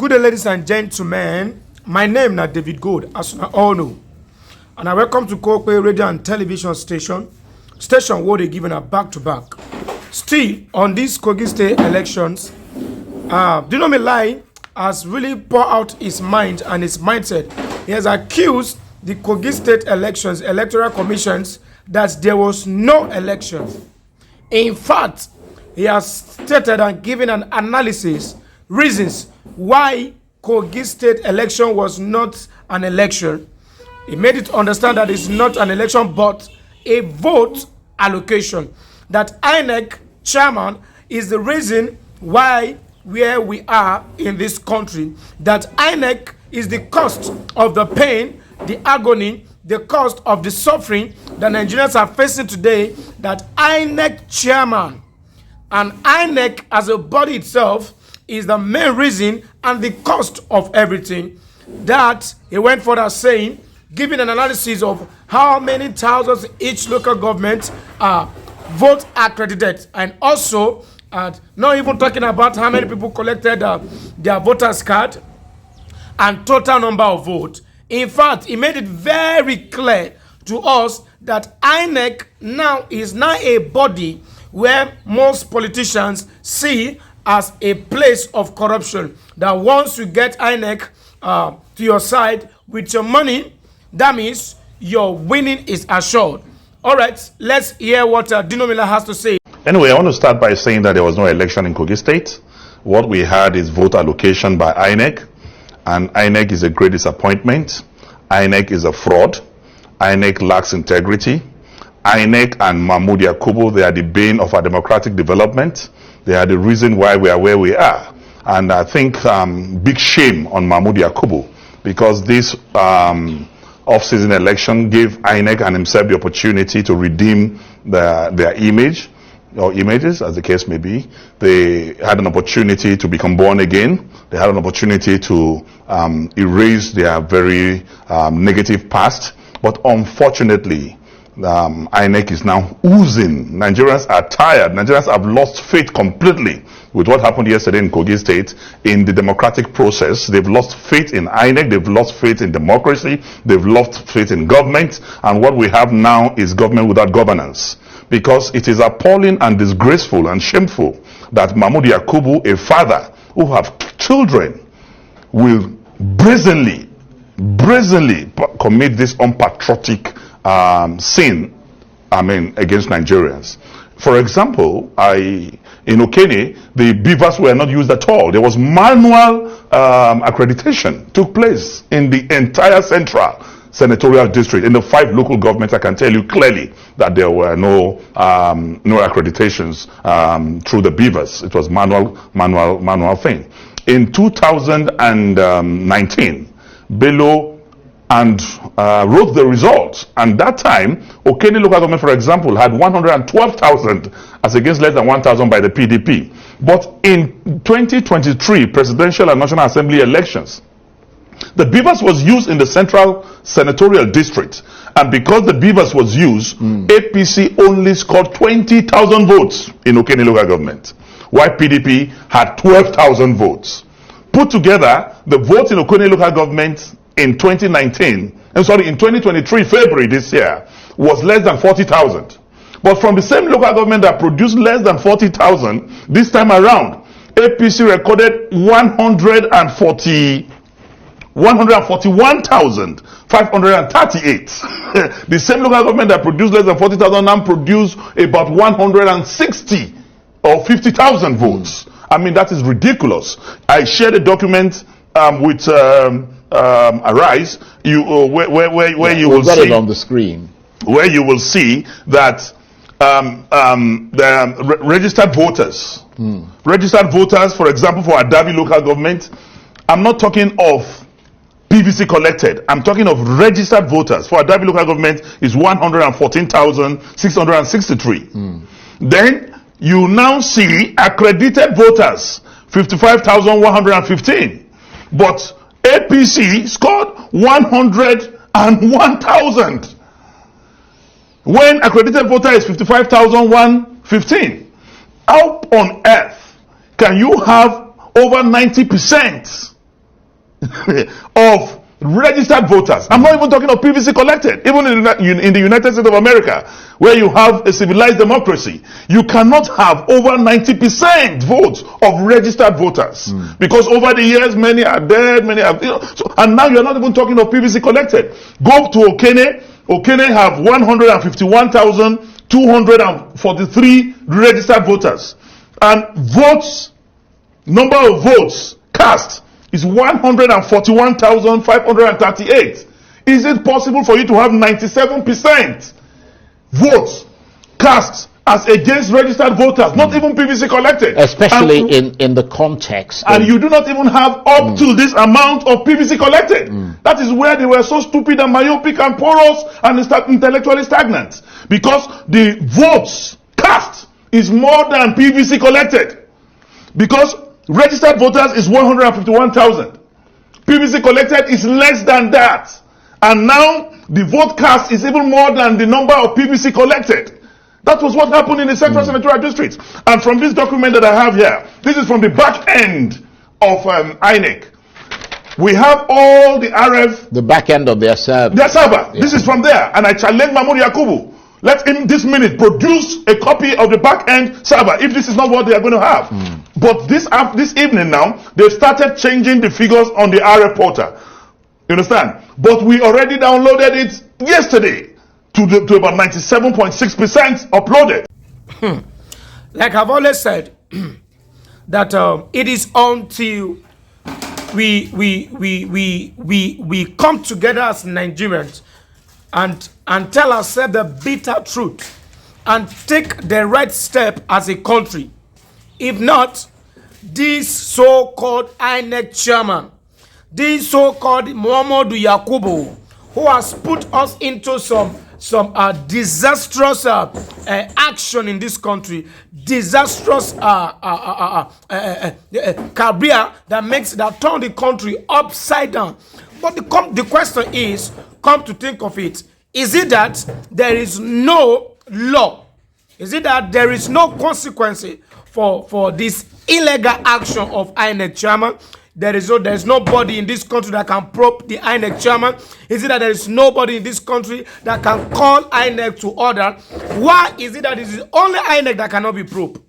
Good day, ladies and gentlemen. My name is David Gold, as you all know. And I welcome to Kogi Radio and Television Station where they given a back-to-back. Still, on these Kogi State elections, Dino melaye has really poured out his mind and his mindset. He has accused the Kogi State elections, electoral commissions, that there was no elections. In fact, he has stated and given an analysis, reasons why Kogi State election was not an election. He made it understand that it's not an election but a vote allocation. That INEC chairman is the reason why where we are in this country. That INEC is the cost of the pain, the agony, the cost of the suffering that Nigerians are facing today. That INEC chairman and INEC as a body itself is the main reason and the cost of everything. That he went further saying, giving an analysis of how many thousands each local government vote accredited, and also not even talking about how many people collected their voters card and total number of votes. In fact, he made it very clear to us that INEC now is a body where most politicians see as a place of corruption. That once you get INEC to your side with your money, that means your winning is assured. All right, let's hear what Dino melaye has to say. Anyway, I want to start by saying that there was no election in Kogi State. What we had is vote allocation by INEC, and INEC is a great disappointment. INEC is a fraud. INEC lacks integrity. INEC and Mahmoud Yakubu, they are the bane of our democratic development. They are the reason why we are where we are. And I think big shame on Mahmoud Yakubu, because this off-season election gave INEC and himself the opportunity to redeem their image, or images, as the case may be. They had an opportunity to become born again. They had an opportunity to erase their very negative past. But unfortunately, INEC is now oozing. Nigerians are tired. Nigerians have lost faith completely with what happened yesterday in Kogi State in the democratic process. They've lost faith in INEC. They've lost faith in democracy. They've lost faith in government. And what we have now is government without governance. Because it is appalling and disgraceful and shameful that Mahmoud Yakubu, a father who have children, will brazenly commit this unpatriotic sin, against Nigerians. For example, in Okene, the beavers were not used at all. There was manual accreditation took place in the entire central senatorial district. In the 5 local governments, I can tell you clearly that there were no accreditations through the beavers. It was manual thing. In 2019, Bello and wrote the results. And that time, Okene local government, for example, had 112,000 as against less than 1,000 by the PDP. But in 2023 presidential and National Assembly elections, the beavers was used in the central senatorial district. And because the beavers was used, APC only scored 20,000 votes in Okene local government, while PDP had 12,000 votes. Put together, the votes in Okene local government in 2023, February this year, was less than 40,000. But from the same local government that produced less than 40,000, this time around, APC recorded 141,538. The same local government that produced less than 40,000 now produced about 160 or 50,000 votes. That is ridiculous. I shared a document with Arise, where you will see it on the screen, where you will see that the registered voters, for example, for Adabi local government, I'm not talking of PVC collected. I'm talking of registered voters. For Adabi local government is 114,663. Then you now see accredited voters, 55,115. But APC scored 101,000. When accredited voter is 55,115. How on earth can you have over 90% of registered voters. I'm not even talking of PVC collected. Even in the United States of America, where you have a civilized democracy, you cannot have over 90% votes of registered voters. Because over the years, many are dead, many are, and now you're not even talking of PVC collected. Go to Okene. Okene have 151,243 registered voters. And number of votes cast is 141,538. Is it possible for you to have 97% votes cast as against registered voters, not even PVC collected? Especially in the context. And you do not even have up to this amount of PVC collected. That is where they were so stupid and myopic and porous and intellectually stagnant. Because the votes cast is more than PVC collected. Because registered voters is 151,000. PVC collected is less than that. And now the vote cast is even more than the number of PVC collected. That was what happened in the Central Senatorial District. And from this document that I have here, this is from the back end of INEC. We have all the RF. The back end of their server. Their server. Yeah. This is from there. And I challenge Mahmoud Yakubu. Let him this minute produce a copy of the back end server if this is not what they are going to have. But this evening now, they've started changing the figures on the RF portal. You understand? But we already downloaded it yesterday to about 97.6% uploaded. Like I've always said, that it is until we come together as Nigerians and tell ourselves the bitter truth and take the right step as a country. If not, this so-called INEC chairman, this so-called Muhammadu Yakubu, who has put us into some disastrous action in this country, disastrous career that turn the country upside down. But the question is, come to think of it, is it that there is no law? Is it that there is no consequence for this illegal action of INEC chairman? There is nobody in this country that can probe the INEC chairman. Is it that there is nobody in this country that can call INEC to order? Why is it that it is only INEC that cannot be probed?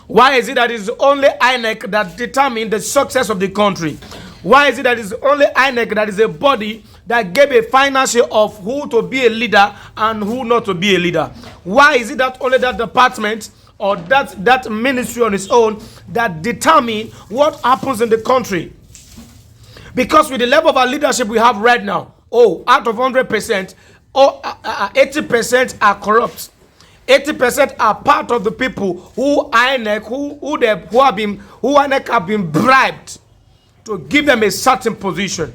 Why is it that it is only INEC that determines the success of the country? Why is it that it is only INEC that is a body that gave a financial of who to be a leader and who not to be a leader? Why is it that only that department or that ministry on its own that determine what happens in the country? Because with the level of our leadership we have right now, out of 100%, 80% are corrupt. 80% are part of the people who INEC have been bribed to give them a certain position.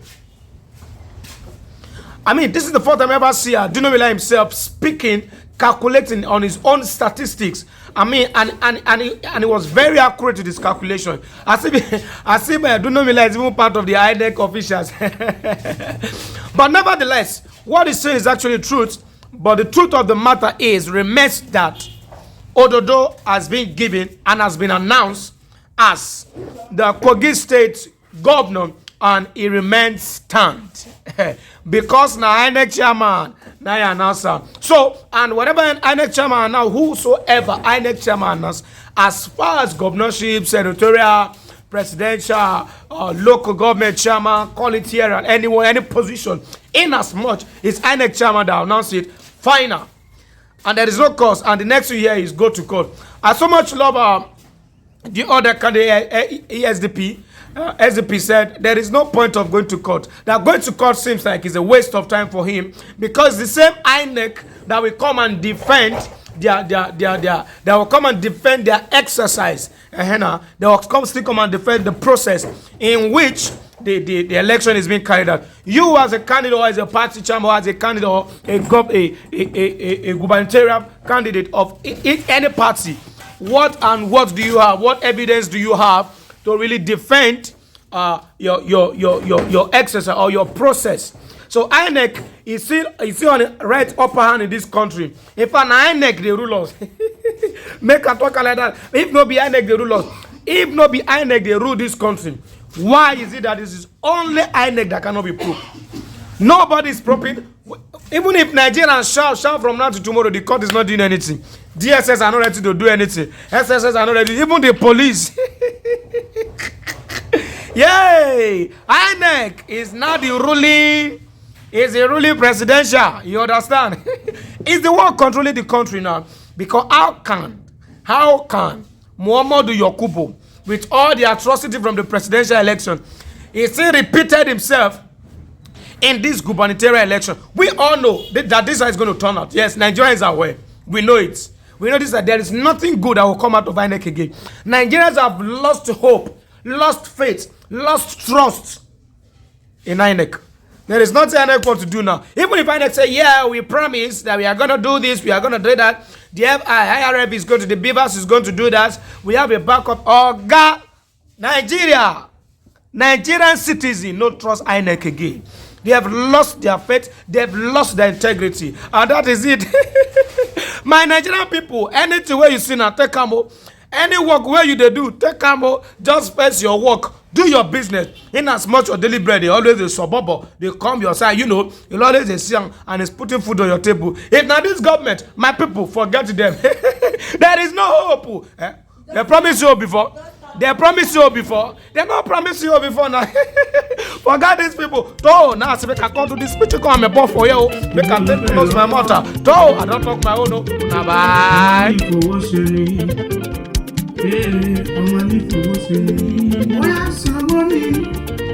I mean, this is the first time I ever see Dino himself speaking, calculating on his own statistics. I mean, and he was very accurate with his calculation. As if Dino is even part of the INEC officials. But nevertheless, what he's saying is actually truth. But the truth of the matter remains that Ododo has been given and has been announced as the Kogi State governor, and he remains stand because now INEC chairman now announcer. So, and whatever INEC chairman now, whosoever INEC chairman announce, as far as governorship, senatorial, presidential, local government chairman, call it here, and anyone, any position, in as much is INEC chairman that announce it final, and there is no cause, and the next thing here is go to court. I so much love the other candidate, SDP. SDP said there is no point of going to court. That going to court seems like it's a waste of time for him, because the same INEC that will come and defend they will come and defend their exercise. They will still come and defend the process in which the election is being carried out. You as a candidate, or as a party chairman, or as a candidate, or a gubernatorial candidate of any party, what do you have? What evidence do you have to really defend your exercise or your process? So INEC is still on the right upper hand in this country. If an INEC they rule us, make a talk like that. If not be INEC they rule us, if not be INEC they rule this country. Why is it that this is only INEC that cannot be proved? Nobody is proving. Even if Nigerians shout from now to tomorrow, the court is not doing anything. DSS are not ready to do anything. SSS are not ready. Even the police. Yay! INEC is now the ruling. Is the ruling presidential. You understand? It's the one controlling the country now. Because how can Muhammadu Yakubu, with all the atrocity from the presidential election, he still repeated himself in this gubernatorial election? We all know that this is going to turn out. Yes, Nigerians are aware. We know it. We know this, that there is nothing good that will come out of INEC again. Nigerians have lost hope, lost faith, lost trust in INEC. There is nothing INEC want to do now. Even if INEC say, yeah, we promise that we are going to do this, we are going to do that. The IRF is going to, the Beavers is going to do that. We have a backup. Oga, Nigeria. Nigerian citizens no trust INEC again. They have lost their faith. They have lost their integrity. And that is it. My Nigerian people, anything where you see now, take camo. Any work where you they do, take camo. Just face your work. Do your business. In as much or daily bread, they always a suburb. They come your side, you know. You always a young and is putting food on your table. If now this government, my people, forget them. There is no hope. They promised you before. They promised you before. They not promised you before now. Forget these people. To now see, make I come to this speech. Come and pour for you. Make I take close my mouth. To I don't talk my own. No. Bye.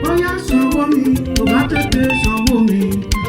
Oya sanwó mi, tó bá tètè sanwó mi.